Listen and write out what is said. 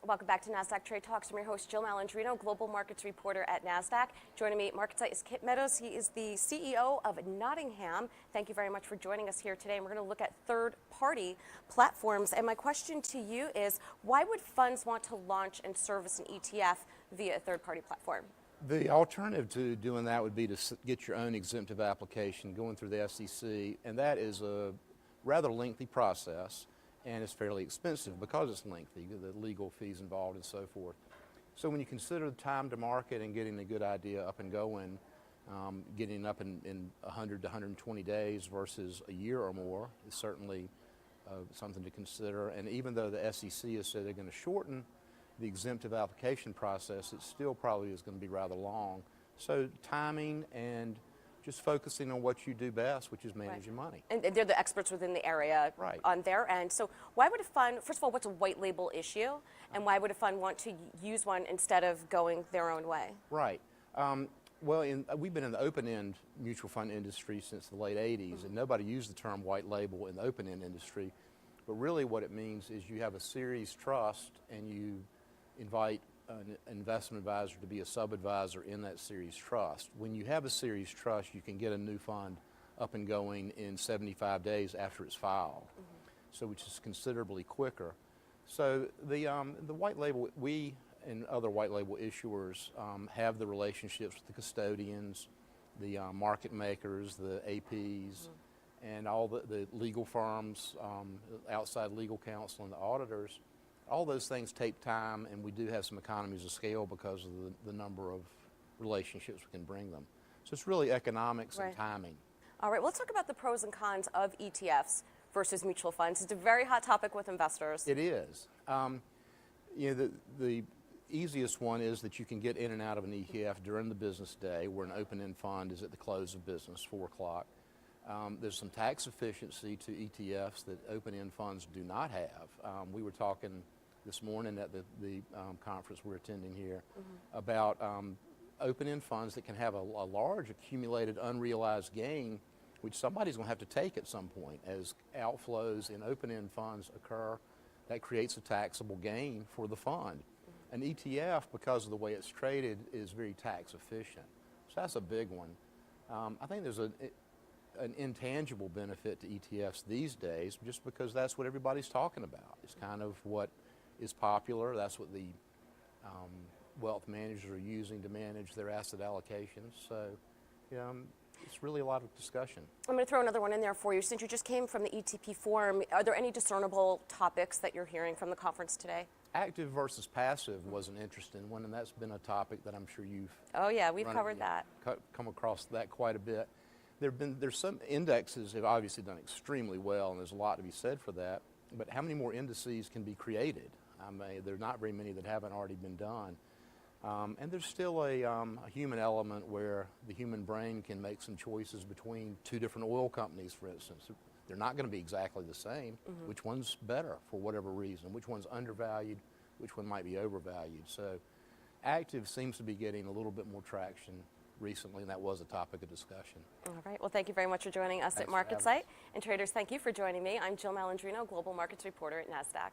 Welcome back to Nasdaq Trade Talks. I'm your host, Jill Malandrino, Global Markets Reporter at Nasdaq. Joining me at MarketSite is Kip Meadows. He is the CEO of Nottingham. Thank you very much for joining us here today. And we're going to look at third-party platforms. And my question to you is, why would funds want to launch and service an ETF via a third-party platform? The alternative to doing that would be to get your own exemptive application going through the SEC, and that is a rather lengthy process, and it's fairly expensive because it's lengthy, the legal fees involved and so forth. So when you consider the time to market and getting a good idea up and going, getting up in 100 to 120 days versus a year or more is certainly something to consider. And even though the SEC has said they're going to shorten the exemptive application process, it still probably is going to be rather long. So timing and just focusing on what you do best, which is managing money. And they're the experts within the area on their end. So why would a fund, first of all, what's a white label issue? And why would a fund want to use one instead of going their own way? Right. Well, we've been in the open-end mutual fund industry since the late 80s, and nobody used the term white label in the open-end industry. But really what it means is you have a series trust and you invite an investment advisor to be a sub-advisor in that series trust. When you have a series trust, you can get a new fund up and going in 75 days after it's filed, so which is considerably quicker. So the white label, we and other white label issuers have the relationships with the custodians, the market makers, the APs, and all the legal firms, outside legal counsel and the auditors. All those things take time, and we do have some economies of scale because of the number of relationships we can bring them. So it's really economics and timing. All right, well, let's talk about the pros and cons of ETFs versus mutual funds. It's a very hot topic with investors. It is. You know, the easiest one is that you can get in and out of an ETF during the business day, where an open-end fund is at the close of business, 4 o'clock. There's some tax efficiency to ETFs that open-end funds do not have. We were talking this morning at the conference we're attending here about open-end funds that can have a large accumulated unrealized gain, which somebody's going to have to take at some point. As outflows in open-end funds occur, that creates a taxable gain for the fund. An ETF, because of the way it's traded, is very tax efficient. So that's a big one. I think there's an intangible benefit to ETFs these days, just because that's what everybody's talking about. It's kind of what is popular. That's what the wealth managers are using to manage their asset allocations. So it's really a lot of discussion. I'm going to throw another one in there for you. Since you just came from the ETP forum, are there any discernible topics that you're hearing from the conference today? Active versus passive was an interesting one, and that's been a topic that I'm sure you've we've covered that. Come across that quite a bit. There's some indexes have obviously done extremely well, and there's a lot to be said for that. But how many more indices can be created? I mean, there are not very many that haven't already been done. And there's still a human element where the human brain can make some choices between 2 different oil companies, for instance. They're not going to be exactly the same. Which one's better for whatever reason? Which one's undervalued? Which one might be overvalued? So active seems to be getting a little bit more traction recently, and that was a topic of discussion. All right. Well, thank you very much for joining us at MarketSite. And traders, thank you for joining me. I'm Jill Malandrino, Global Markets Reporter at Nasdaq.